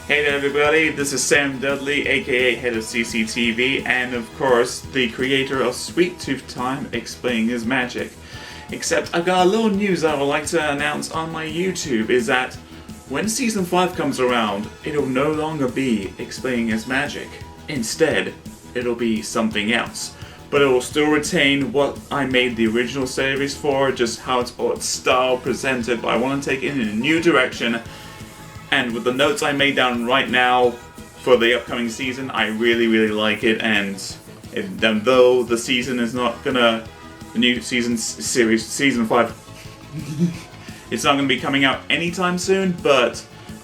Hey there everybody, this is Sam Dudley, aka Head of CCTV, and of course, the creator of Sweet Tooth Time Explaining His Magic. Except I've got a little news I would like to announce on my YouTube, is that when Season 5 comes around, it'll no longer be Explaining His Magic. Instead, it'll be something else. But it will still retain what I made the original series for, just how it's style presented, but I want to take it in a new direction. And with the notes I made down right now for the upcoming season, I really like it. And though the season is not gonna, the new season 5, it's not gonna be coming out anytime soon. But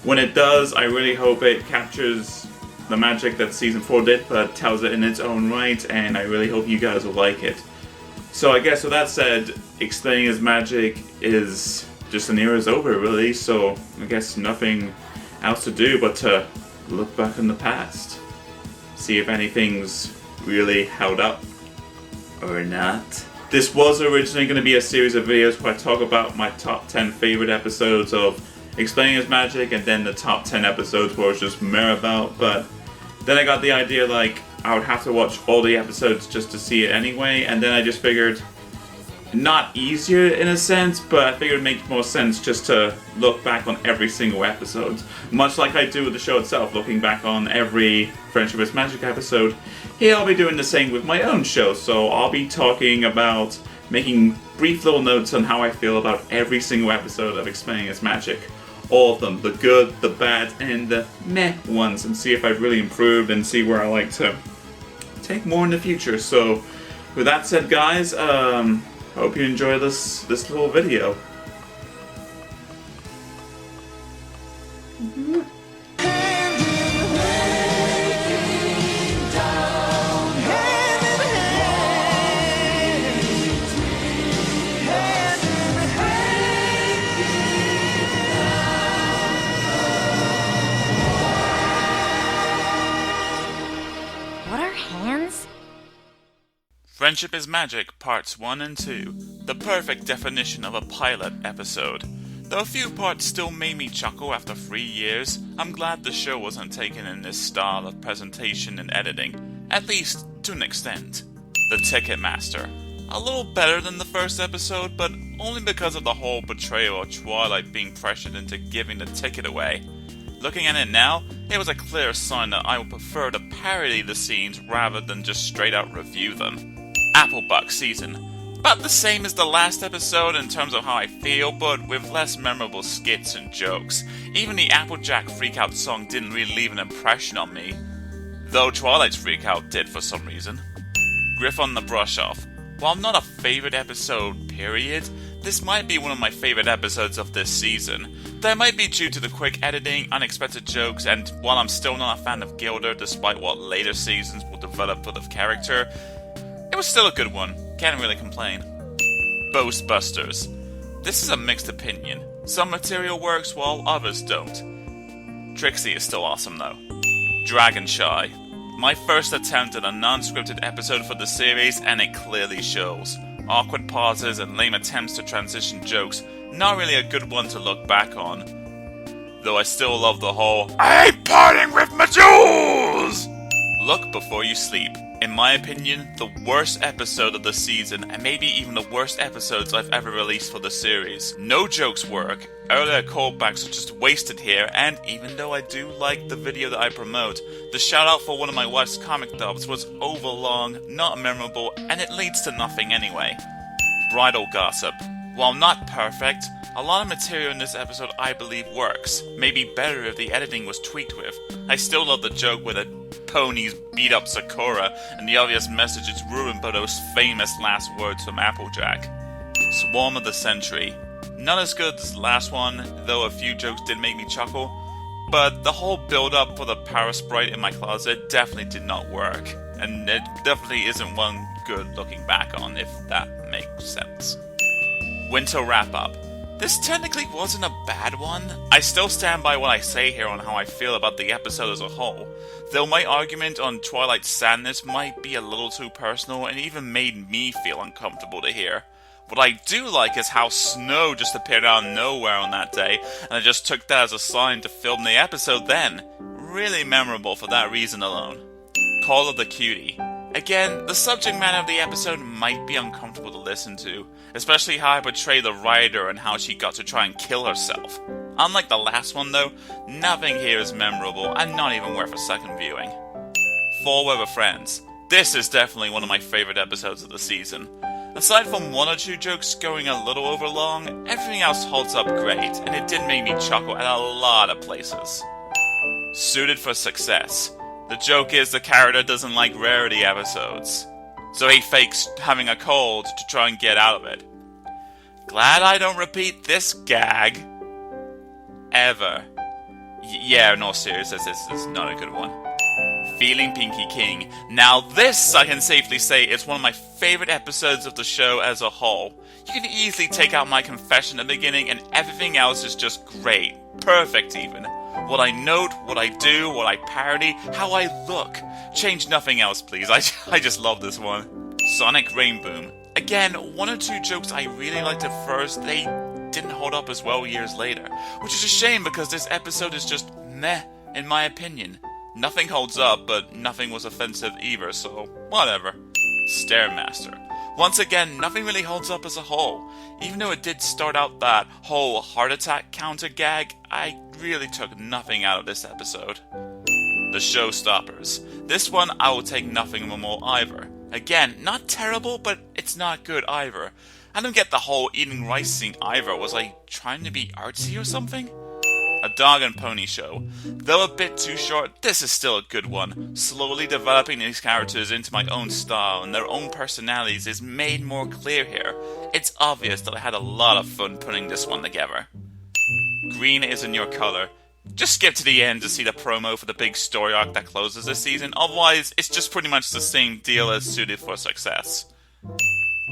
when it does, I really hope it captures the magic that season 4 did, but tells it in its own right. And I really hope you guys will like it. So I guess with that said, Explaining His Magic is just an era's over, really, so I guess nothing else to do but to look back in the past. See if anything's really held up or not. This was originally going to be a series of videos where I talk about my top 10 favorite episodes of Explaining His Magic, and then the top 10 episodes where it's just mere about, but then I got the idea like I would have to watch all the episodes just to see it anyway, and then I just figured, not easier in a sense, but I figured it makes more sense just to look back on every single episode. Much like I do with the show itself, looking back on every Friendship is Magic episode. Here I'll be doing the same with my own show, so I'll be talking about making brief little notes on how I feel about every single episode of Explaining His Magic. All of them, the good, the bad, and the meh ones, and see if I've really improved and see where I like to take more in the future. So, with that said guys, hope you enjoy this little video. What are hands? Friendship is Magic Parts 1 and 2, the perfect definition of a pilot episode. Though a few parts still made me chuckle after 3 years, I'm glad the show wasn't taken in this style of presentation and editing, at least to an extent. The Ticketmaster. A little better than the first episode, but only because of the whole portrayal of Twilight being pressured into giving the ticket away. Looking at it now, it was a clear sign that I would prefer to parody the scenes rather than just straight out review them. Applebuck season. About the same as the last episode in terms of how I feel, but with less memorable skits and jokes. Even the Applejack Freakout song didn't really leave an impression on me, though Twilight's Freakout did for some reason. Griff on the Brush Off. While not a favorite episode, period, this might be one of my favorite episodes of this season. That might be due to the quick editing, unexpected jokes, and while I'm still not a fan of Gilder despite what later seasons will develop for the character, it was still a good one, can't really complain. Ghostbusters. This is a mixed opinion. Some material works while others don't. Trixie is still awesome though. Dragonshy. My first attempt at a non-scripted episode for the series, and it clearly shows. Awkward pauses and lame attempts to transition jokes, not really a good one to look back on. Though I still love the whole, I ain't parting with my jewels! Look Before You Sleep. In my opinion, the worst episode of the season, and maybe even the worst episodes I've ever released for the series. No jokes work, earlier callbacks are just wasted here, and even though I do like the video that I promote, the shout out for one of my wife's comic dubs was overlong, not memorable, and it leads to nothing anyway. Bridal Gossip. While not perfect, a lot of material in this episode I believe works. Maybe better if the editing was tweaked with. I still love the joke where the ponies beat up Sakura, and the obvious message is ruined by those famous last words from Applejack. Swarm of the Century. Not as good as the last one, though a few jokes did make me chuckle, but the whole build-up for the Power Sprite in my closet definitely did not work, and it definitely isn't one good looking back on, if that makes sense. Winter Wrap-Up. This technically wasn't a bad one. I still stand by what I say here on how I feel about the episode as a whole, though my argument on Twilight's sadness might be a little too personal and even made me feel uncomfortable to hear. What I do like is how snow just appeared out of nowhere on that day, and I just took that as a sign to film the episode then. Really memorable for that reason alone. Call of the Cutie. Again, the subject matter of the episode might be uncomfortable to listen to, especially how I portray the writer and how she got to try and kill herself. Unlike the last one though, nothing here is memorable and not even worth a second viewing. Fall Weather Friends. This is definitely one of my favourite episodes of the season. Aside from one or two jokes going a little over long, everything else holds up great, and it did make me chuckle at a lot of places. Suited for Success. The joke is the character doesn't like rarity episodes, so he fakes having a cold to try and get out of it. Glad I don't repeat this gag ever. Yeah, no, seriously, this is not a good one. Feeling Pinky King. Now this, I can safely say, is one of my favourite episodes of the show as a whole. You can easily take out my confession at the beginning and everything else is just great. Perfect even. What I note, what I do, what I parody, how I look. Change nothing else, please. I just love this one. Sonic Rainboom. Again, one or two jokes I really liked at first, they didn't hold up as well years later. Which is a shame because this episode is just meh, in my opinion. Nothing holds up, but nothing was offensive either, so whatever. Stairmaster. Once again, nothing really holds up as a whole. Even though it did start out that whole heart attack counter gag, I really took nothing out of this episode. The Showstoppers. This one I will take nothing more either. Again, not terrible, but it's not good either. I don't get the whole eating rice scene either. Was I trying to be artsy or something? A Dog and Pony Show. Though a bit too short, this is still a good one. Slowly developing these characters into my own style and their own personalities is made more clear here. It's obvious that I had a lot of fun putting this one together. Green Isn't Your Color. Just skip to the end to see the promo for the big story arc that closes this season, otherwise it's just pretty much the same deal as Suited for Success.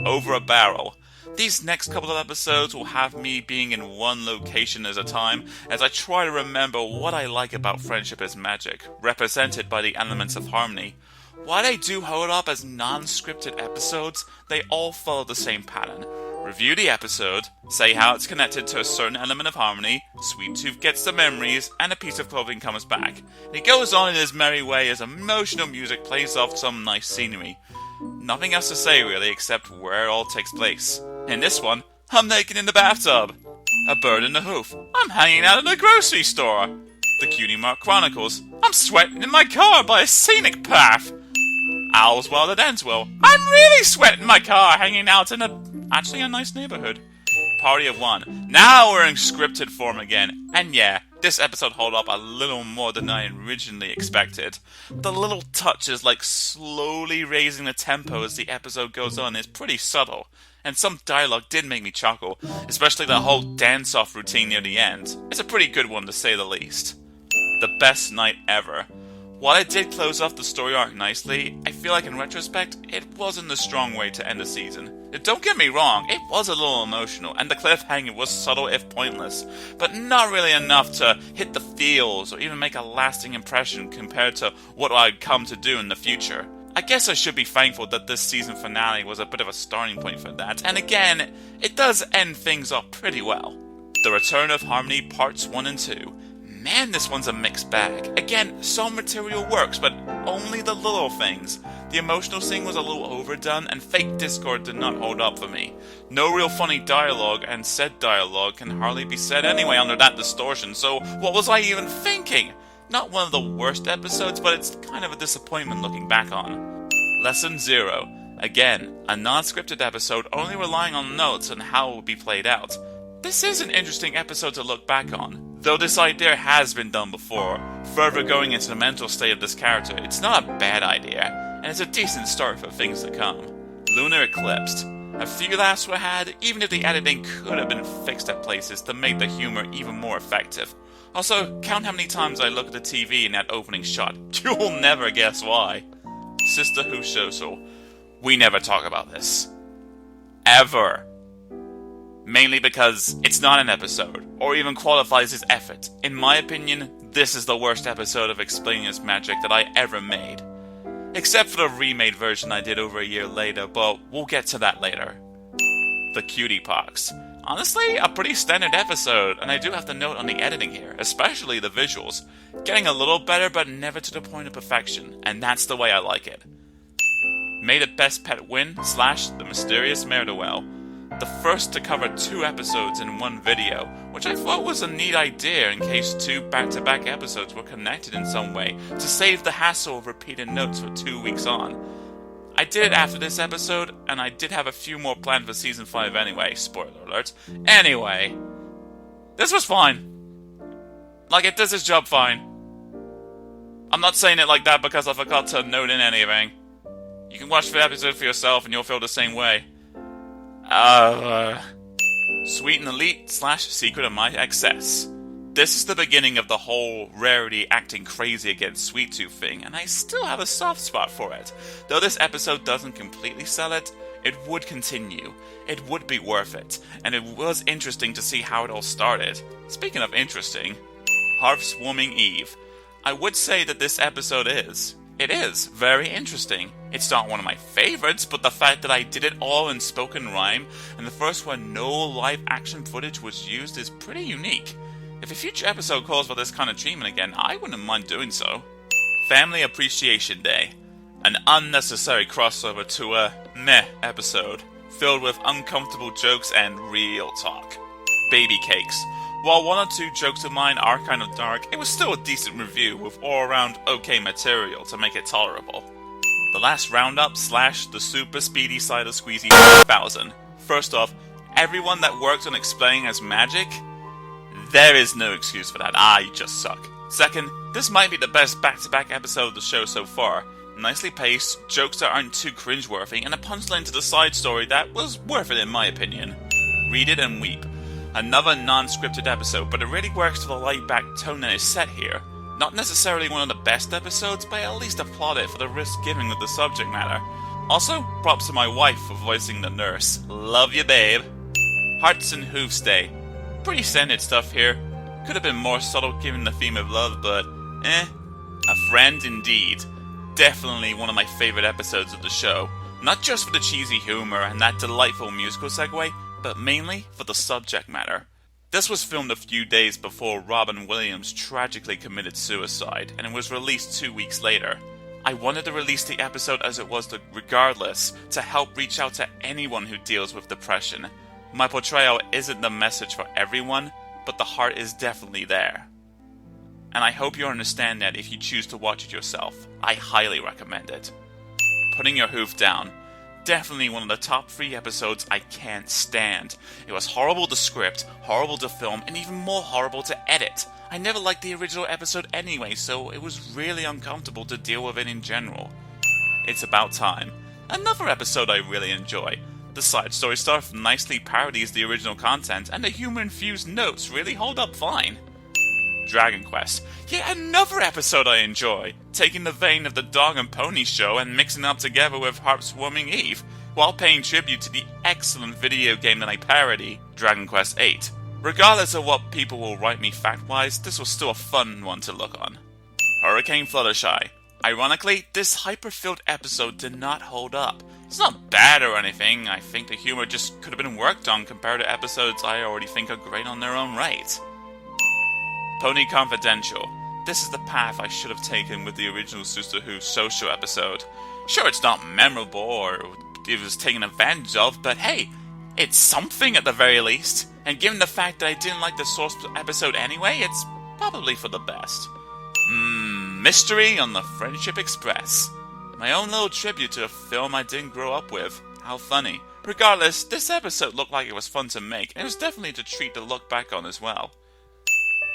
Over a Barrel. These next couple of episodes will have me being in one location at a time as I try to remember what I like about Friendship is Magic, represented by the elements of harmony. While they do hold up as non-scripted episodes, they all follow the same pattern. Review the episode, say how it's connected to a certain element of harmony, Sweet Tooth gets the memories, and a piece of clothing comes back. And he goes on in his merry way as emotional music plays off some nice scenery. Nothing else to say really except where it all takes place. In this one, I'm naked in the bathtub. A Bird in the Hoof. I'm hanging out in a grocery store. The Cutie Mark Chronicles. I'm sweating in my car by a scenic path. Owls While It Ends Well. I'm really sweating in my car hanging out in a nice neighborhood. Party of One. Now we're in scripted form again. And yeah, this episode held up a little more than I originally expected. The little touches like slowly raising the tempo as the episode goes on is pretty subtle. And some dialogue did make me chuckle, especially the whole dance-off routine near the end. It's a pretty good one to say the least. The Best Night Ever. While it did close off the story arc nicely, I feel like in retrospect, it wasn't the strong way to end the season. Don't get me wrong, it was a little emotional, and the cliffhanger was subtle if pointless, but not really enough to hit the feels or even make a lasting impression compared to what I'd come to do in the future. I guess I should be thankful that this season finale was a bit of a starting point for that, and again, it does end things up pretty well. The Return of Harmony Parts 1 and 2. Man, this one's a mixed bag. Again, some material works, but only the little things. The emotional scene was a little overdone, and fake Discord did not hold up for me. No real funny dialogue, and said dialogue can hardly be said anyway under that distortion, so what was I even thinking? Not one of the worst episodes, but it's kind of a disappointment looking back on. Lesson 0. Again, a non-scripted episode only relying on notes and how it will be played out. This is an interesting episode to look back on. Though this idea has been done before, further going into the mental state of this character, it's not a bad idea, and it's a decent start for things to come. Lunar Eclipsed. A few laughs were had, even if the editing could have been fixed at places to make the humor even more effective. Also, count how many times I look at the TV in that opening shot. You'll never guess why. Sisterhood Shosho. We never talk about this. Ever. Mainly because it's not an episode, or even qualifies as effort. In my opinion, this is the worst episode of Explaining This Magic that I ever made. Except for the remade version I did over a year later, but we'll get to that later. The the Cutie Pox. Honestly, a pretty standard episode, and I do have to note on the editing here, especially the visuals. Getting a little better, but never to the point of perfection, and that's the way I like it. Made it Best Pet Win / The Mysterious Mare-de-Well. The first to cover 2 episodes in one video, which I thought was a neat idea in case 2 back-to-back episodes were connected in some way, to save the hassle of repeated notes for 2 weeks on. I did it after this episode, and I did have a few more planned for Season 5 anyway, spoiler alert. Anyway, this was fine. Like, it does its job fine. I'm not saying it like that because I forgot to note in anything. You can watch the episode for yourself and you'll feel the same way. Sweet and Elite / Secret of My Excess. This is the beginning of the whole Rarity acting crazy against Sweet Tooth thing, and I still have a soft spot for it. Though this episode doesn't completely sell it, it would continue. It would be worth it, and it was interesting to see how it all started. Speaking of interesting, Hearthwarming Eve. I would say that this episode is. It is very interesting. It's not one of my favorites, but the fact that I did it all in spoken rhyme, and the first one no live action footage was used, is pretty unique. If a future episode calls for this kind of treatment again, I wouldn't mind doing so. Family Appreciation Day. An unnecessary crossover to a meh episode, filled with uncomfortable jokes and real talk. Baby Cakes. While 1 or 2 jokes of mine are kind of dark, it was still a decent review with all-around okay material to make it tolerable. The Last Roundup / the Super Speedy Cider Squeezy 1000. First off, everyone that works on explaining as magic, there is no excuse for that. You just suck. Second, this might be the best back-to-back episode of the show so far. Nicely paced, jokes that aren't too cringeworthy, and a punchline to the side story that was worth it in my opinion. Read it and weep. Another non-scripted episode, but it really works to the laid-back tone that is set here. Not necessarily one of the best episodes, but I at least applaud it for the risk-giving of the subject matter. Also, props to my wife for voicing the nurse. Love you, babe. Hearts and Hooves Day. Pretty standard stuff here. Could have been more subtle given the theme of love, but A Friend Indeed. Definitely one of my favorite episodes of the show. Not just for the cheesy humor and that delightful musical segue, but mainly for the subject matter. This was filmed a few days before Robin Williams tragically committed suicide, and it was released 2 weeks later. I wanted to release the episode as it was regardless, to help reach out to anyone who deals with depression. My portrayal isn't the message for everyone, but the heart is definitely there. And I hope you understand that if you choose to watch it yourself. I highly recommend it. Putting Your Hoof Down. Definitely one of the top 3 episodes I can't stand. It was horrible to script, horrible to film, and even more horrible to edit. I never liked the original episode anyway, so it was really uncomfortable to deal with it in general. It's About Time. Another episode I really enjoy. The side story stuff nicely parodies the original content, and the humor-infused notes really hold up fine. Dragon Quest. Yet another episode I enjoy, taking the vein of the Dog and Pony show and mixing up together with Hearthwarming Eve, while paying tribute to the excellent video game that I parody, Dragon Quest VIII. Regardless of what people will write me fact-wise, this was still a fun one to look on. Hurricane Fluttershy. Ironically, this hyper-filled episode did not hold up. It's not bad or anything, I think the humor just could have been worked on compared to episodes I already think are great on their own right. Pony Confidential. This is the path I should have taken with the original Sister Who social episode. Sure, it's not memorable or it was taken advantage of, but hey, it's something at the very least. And given the fact that I didn't like the source episode anyway, it's probably for the best. Mystery on the Friendship Express. My own little tribute to a film I didn't grow up with. How funny. Regardless, this episode looked like it was fun to make, and it was definitely a treat to look back on as well.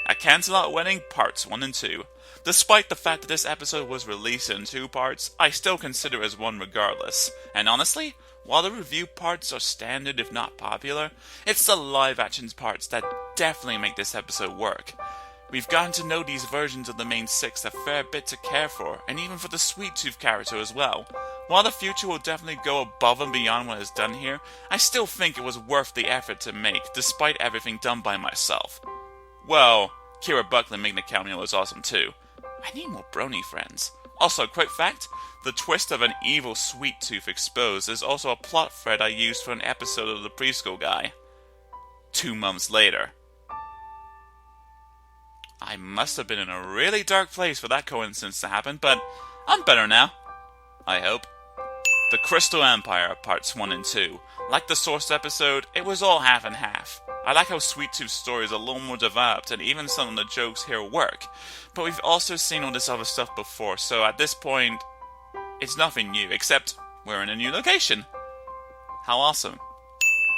A Cancelot Wedding Parts 1 and 2. Despite the fact that this episode was released in 2 parts, I still consider it as one regardless. And honestly, while the review parts are standard if not popular, it's the live action parts that definitely make this episode work. We've gotten to know these versions of the main 6 a fair bit to care for, and even for the Sweet Tooth character as well. While the future will definitely go above and beyond what is done here, I still think it was worth the effort to make, despite everything done by myself. Well, Kira Buckley making a cameo was awesome too. I need more brony friends. Also, quick fact, the twist of an evil Sweet Tooth exposed is also a plot thread I used for an episode of The Preschool Guy. 2 months later. I must have been in a really dark place for that coincidence to happen, but I'm better now. I hope. The Crystal Empire, Parts 1 and 2. Like the Source episode, it was all half and half. I like how Sweet Tooth's story is a little more developed, and even some of the jokes here work. But we've also seen all this other stuff before, so at this point, it's nothing new, except we're in a new location. How awesome.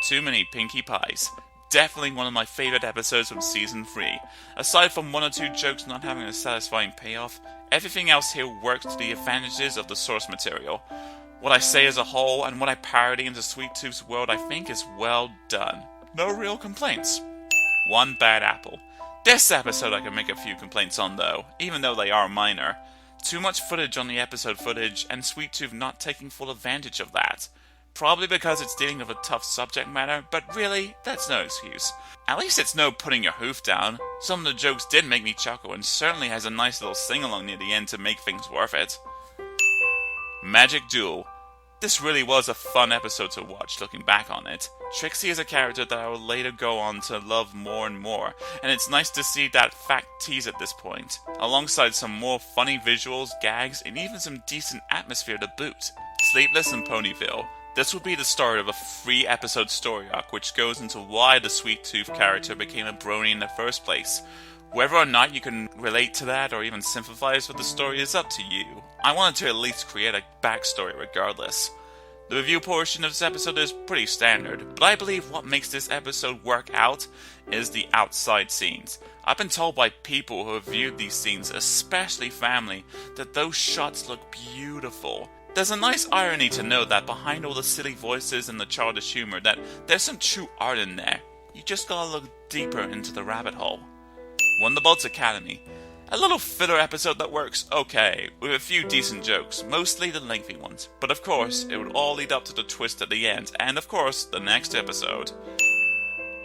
Too many Pinkie Pies. Definitely one of my favorite episodes from Season 3. Aside from 1 or 2 jokes not having a satisfying payoff, everything else here works to the advantages of the source material. What I say as a whole, and what I parody into Sweet Tooth's world, I think is well done. No real complaints. One bad apple. This episode I can make a few complaints on though, even though they are minor. Too much footage on the episode footage, and Sweet Tooth not taking full advantage of that. Probably because it's dealing with a tough subject matter, but really, that's no excuse. At least it's no putting your hoof down. Some of the jokes did make me chuckle, and certainly has a nice little sing-along near the end to make things worth it. Magic Duel. This really was a fun episode to watch, looking back on it. Trixie is a character that I will later go on to love more and more, and it's nice to see that fact tease at this point, alongside some more funny visuals, gags, and even some decent atmosphere to boot. Sleepless in Ponyville. This will be the start of a 3-episode story arc which goes into why the Sweet Tooth character became a brony in the first place. Whether or not you can relate to that or even sympathize with the story is up to you. I wanted to at least create a backstory regardless. The review portion of this episode is pretty standard, but I believe what makes this episode work out is the outside scenes. I've been told by people who have viewed these scenes, especially family, that those shots look beautiful. There's a nice irony to know that behind all the silly voices and the childish humor, that there's some true art in there. You just gotta look deeper into the rabbit hole. Wonderbolts Academy. A little filler episode that works okay, with a few decent jokes, mostly the lengthy ones. But of course, it would all lead up to the twist at the end, and of course, the next episode.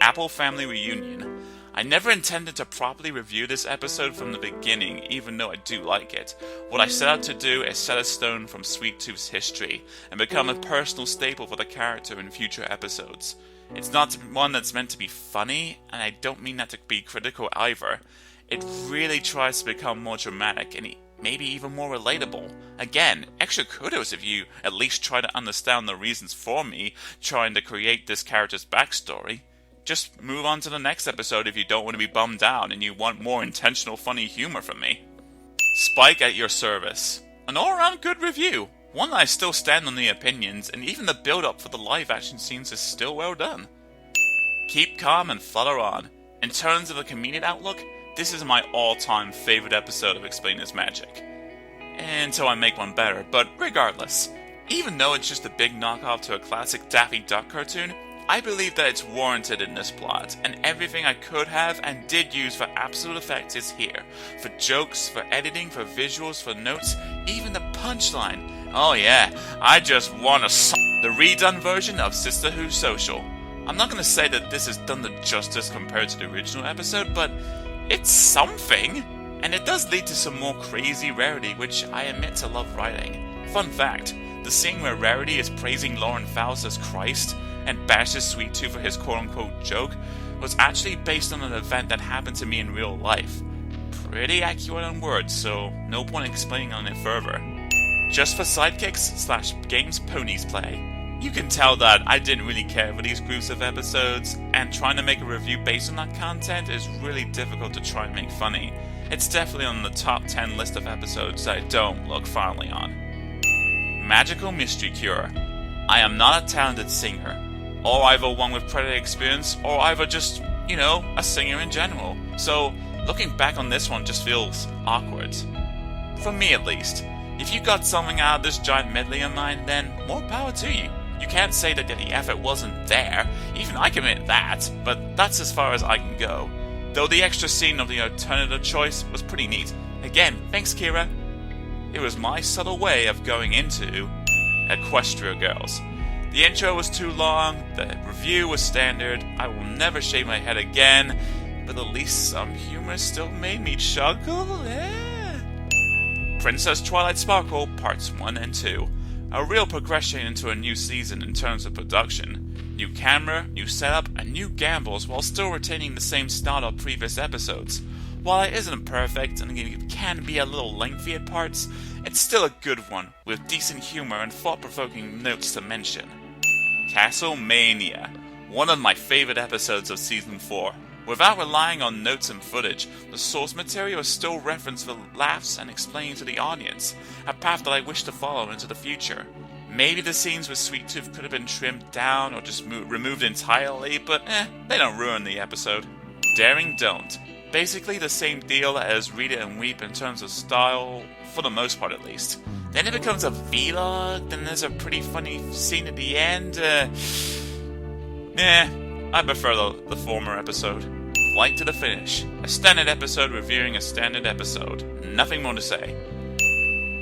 Apple Family Reunion. I never intended to properly review this episode from the beginning, even though I do like it. What I set out to do is set a stone from Sweet Tooth's history, and become a personal staple for the character in future episodes. It's not one that's meant to be funny, and I don't mean that to be critical either. It really tries to become more dramatic, and maybe even more relatable. Again, extra kudos if you at least try to understand the reasons for me trying to create this character's backstory. Just move on to the next episode if you don't want to be bummed out and you want more intentional funny humor from me. Spike at your service. An all-around good review. One that I still stand on the opinions, and even the build-up for the live-action scenes is still well done. Keep calm and flutter on. In terms of the comedic outlook, this is my all-time favorite episode of Explain This Magic. Until I make one better, but regardless. Even though it's just a big knockoff to a classic Daffy Duck cartoon, I believe that it's warranted in this plot, and everything I could have and did use for absolute effect is here. For jokes, for editing, for visuals, for notes, even the punchline. Oh yeah, I just want the redone version of Sisterhood Social. I'm not going to say that this has done the justice compared to the original episode, but it's something. And it does lead to some more crazy Rarity, which I admit to love writing. Fun fact, the scene where Rarity is praising Lauren Faust as Christ and bashes Sweet Tooth for his quote-unquote joke was actually based on an event that happened to me in real life. Pretty accurate on words, so no point explaining on it further. Just for sidekicks / games ponies play. You can tell that I didn't really care for these groups of episodes, and trying to make a review based on that content is really difficult to try and make funny. It's definitely on the top 10 list of episodes that I don't look fondly on. Magical Mystery Cure. I am not a talented singer, or either one with Predator experience, or either just, a singer in general. So, looking back on this one just feels awkward. For me at least. If you got something out of this giant medley of mine, then more power to you. You can't say that the effort wasn't there, even I can admit that, but that's as far as I can go. Though the extra scene of the alternative choice was pretty neat. Again, thanks Kira. It was my subtle way of going into Equestria Girls. The intro was too long, the review was standard, I will never shave my head again, but at least some humor still made me chuckle. Princess Twilight Sparkle Parts 1 and 2. A real progression into a new season in terms of production. New camera, new setup, and new gambles while still retaining the same style of previous episodes. While it isn't perfect and it can be a little lengthy at parts, it's still a good one, with decent humor and thought-provoking notes to mention. Castle Mania, one of my favorite episodes of Season 4. Without relying on notes and footage, the source material is still referenced for laughs and explaining to the audience, a path that I wish to follow into the future. Maybe the scenes with Sweet Tooth could have been trimmed down or just removed entirely, but they don't ruin the episode. Daring Don't. Basically the same deal as Read It and Weep in terms of style, for the most part at least. Then it becomes a vlog, then there's a pretty funny scene at the end. I prefer the former episode. Flight to the Finish. A standard episode reviewing a standard episode. Nothing more to say.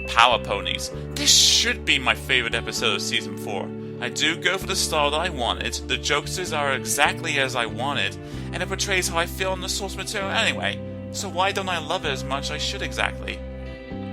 Power Ponies. This should be my favorite episode of Season 4. I do go for the style that I wanted, the jokesters are exactly as I wanted, and it portrays how I feel in the source material anyway. So why don't I love it as much as I should exactly?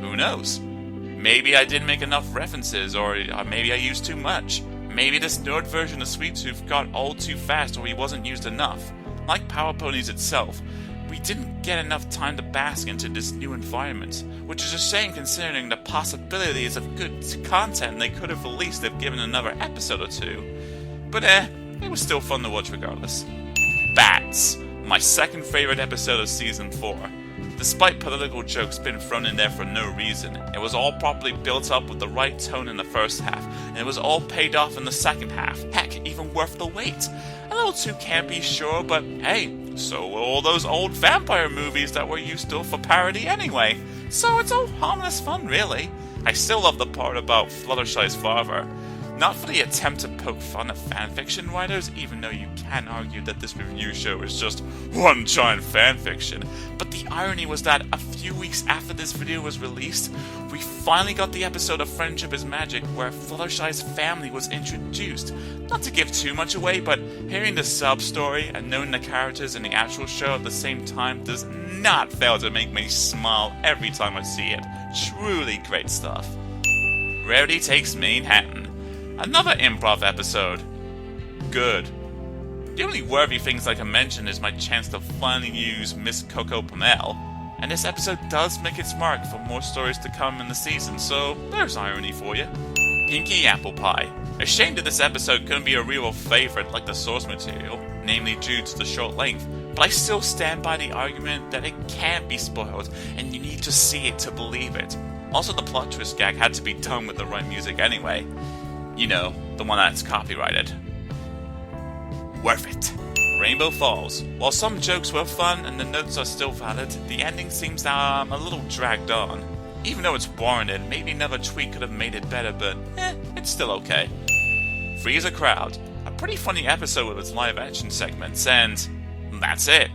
Who knows? Maybe I didn't make enough references, or maybe I used too much. Maybe this nerd version of Sweet Tooth got old too fast or he wasn't used enough. Like Power Ponies itself, we didn't get enough time to bask into this new environment, which is a shame considering the possibilities of good content they could have released if given another episode or two. But it was still fun to watch regardless. Bats, my second favorite episode of Season 4. Despite political jokes being thrown in there for no reason, it was all properly built up with the right tone in the first half, and it was all paid off in the second half. Heck, even worth the wait. A little too campy, sure, but hey, so were all those old vampire movies that were used to for parody anyway. So it's all harmless fun, really. I still love the part about Fluttershy's father. Not for the attempt to poke fun at fanfiction writers, even though you can argue that this review show is just one giant fanfiction, but the irony was that a few weeks after this video was released, we finally got the episode of Friendship is Magic where Fluttershy's family was introduced. Not to give too much away, but hearing the sub-story and knowing the characters in the actual show at the same time does not fail to make me smile every time I see it. Truly great stuff. Rarity Takes Manhattan. Another improv episode. Good. The only worthy things I can mention is my chance to finally use Miss Coco Pamel, and this episode does make its mark for more stories to come in the season, so there's irony for you. Pinky Apple Pie. Ashamed that this episode couldn't be a real favorite like the source material, namely due to the short length, but I still stand by the argument that it can't be spoiled, and you need to see it to believe it. Also, the plot twist gag had to be done with the right music anyway. You know, the one that's copyrighted. Worth it. Rainbow Falls. While some jokes were fun and the notes are still valid, the ending seems a little dragged on. Even though it's warranted, maybe another tweak could have made it better, but it's still okay. Freeze a Crowd. A pretty funny episode with its live action segments, and that's it.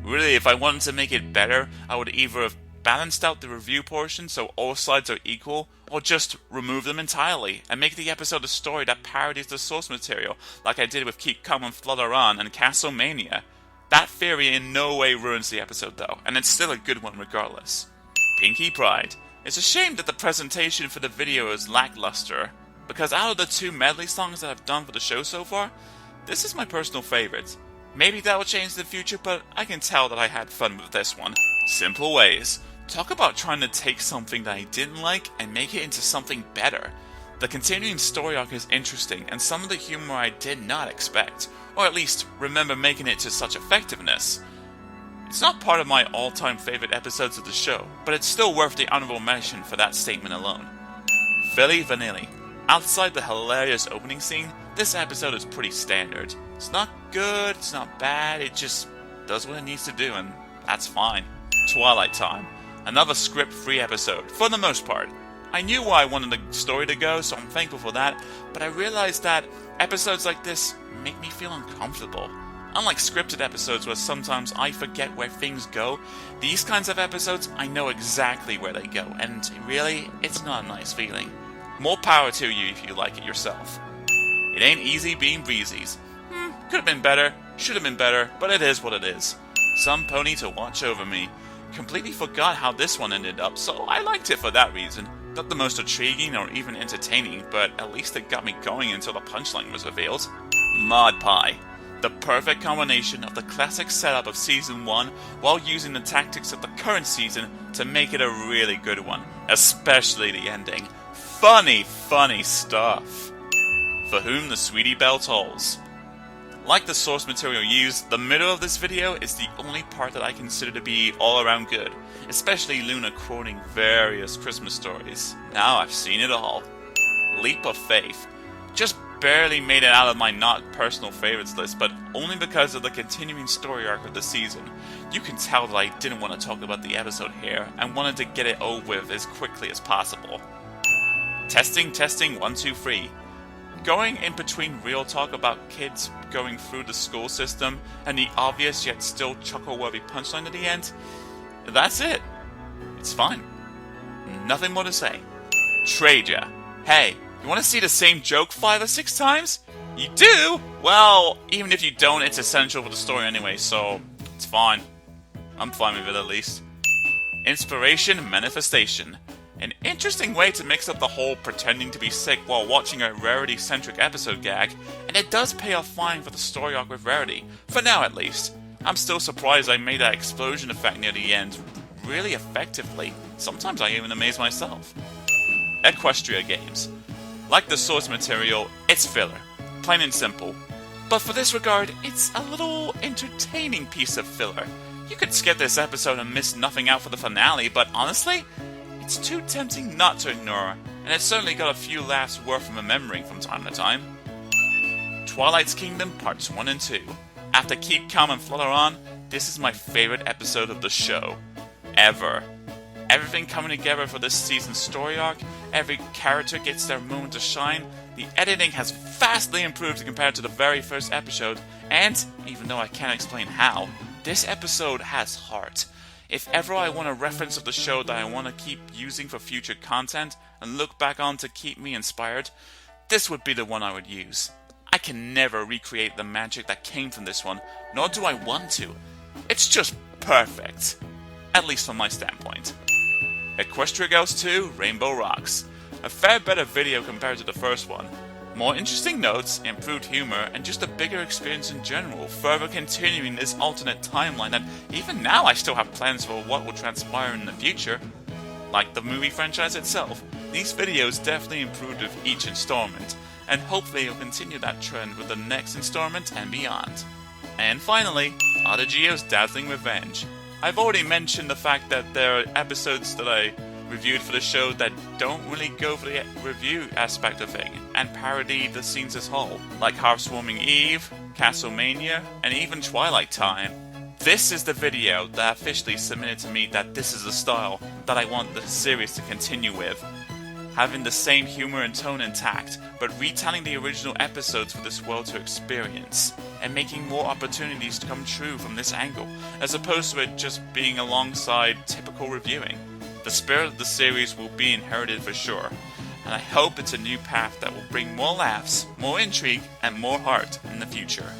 Really, if I wanted to make it better, I would either have balanced out the review portion so all sides are equal, or just remove them entirely and make the episode a story that parodies the source material, like I did with Keep Calm and Flutter On and Castle Mania. That theory in no way ruins the episode though, and it's still a good one regardless. Pinky Pride. It's a shame that the presentation for the video is lackluster, because out of the two medley songs that I've done for the show so far, this is my personal favorite. Maybe that will change in the future, but I can tell that I had fun with this one. Simple Ways. Talk about trying to take something that I didn't like and make it into something better. The continuing story arc is interesting, and some of the humor I did not expect, or at least remember making it to such effectiveness. It's not part of my all-time favorite episodes of the show, but it's still worth the honorable mention for that statement alone. Philly Vanilli. Outside the hilarious opening scene, this episode is pretty standard. It's not good, it's not bad, it just does what it needs to do, and that's fine. Twilight Time. Another script-free episode, for the most part. I knew where I wanted the story to go, so I'm thankful for that, but I realized that episodes like this make me feel uncomfortable. Unlike scripted episodes where sometimes I forget where things go, these kinds of episodes, I know exactly where they go, and really, it's not a nice feeling. More power to you if you like it yourself. It ain't easy being breezies. Could have been better, should have been better, but it is what it is. Some pony to watch over me. completely forgot how this one ended up, so I liked it for that reason. Not the most intriguing or even entertaining, but at least it got me going until the punchline was revealed. Mod Pie. The perfect combination of the classic setup of Season 1 while using the tactics of the current season to make it a really good one, especially the ending. Funny, funny stuff. For whom the sweetie belle tolls. Like the source material used, the middle of this video is the only part that I consider to be all around good, especially Luna quoting various Christmas stories. Now I've seen it all. Leap of Faith. Just barely made it out of my not personal favorites list, but only because of the continuing story arc of the season. You can tell that I didn't want to talk about the episode here, and wanted to get it over with as quickly as possible. Testing, 1, 2, 3. Going in between real talk about kids going through the school system and the obvious yet still chuckle-worthy punchline at the end, that's it. It's fine. Nothing more to say. Traja. Hey, you want to see the same joke 5 or 6 times? You do? Well, even if you don't, it's essential for the story anyway, so it's fine. I'm fine with it at least. Inspiration Manifestation. An interesting way to mix up the whole pretending to be sick while watching a Rarity-centric episode gag, and it does pay off fine for the story arc with Rarity, for now at least. I'm still surprised I made that explosion effect near the end really effectively. Sometimes I even amaze myself. Equestria Games. Like the source material, it's filler. Plain and simple. But for this regard, it's a little entertaining piece of filler. You could skip this episode and miss nothing out for the finale, but honestly, it's too tempting not to ignore, and it's certainly got a few laughs worth remembering from time to time. Twilight's Kingdom Parts 1 and 2. After Keep Calm and Flutter On, this is my favorite episode of the show. Ever. Everything coming together for this season's story arc, every character gets their moment to shine, the editing has vastly improved compared to the very first episode, and, even though I can't explain how, this episode has heart. If ever I want a reference of the show that I want to keep using for future content and look back on to keep me inspired, this would be the one I would use. I can never recreate the magic that came from this one, nor do I want to. It's just perfect. At least from my standpoint. Equestria Girls 2 Rainbow Rocks. A fair better video compared to the first one. More interesting notes, improved humor, and just a bigger experience in general, further continuing this alternate timeline that even now I still have plans for what will transpire in the future. Like the movie franchise itself, these videos definitely improved with each installment, and hopefully it'll continue that trend with the next installment and beyond. And finally, Adagios' Dazzling Revenge. I've already mentioned the fact that there are episodes that I reviewed for the show that don't really go for the review aspect of thing, and parody the scenes as whole, like Hearthwarming Eve, Castlemania, and even Twilight Time. This is the video that officially submitted to me that this is the style that I want the series to continue with. Having the same humor and tone intact, but retelling the original episodes for this world to experience, and making more opportunities to come true from this angle, as opposed to it just being alongside typical reviewing. The spirit of the series will be inherited for sure, and I hope it's a new path that will bring more laughs, more intrigue, and more heart in the future.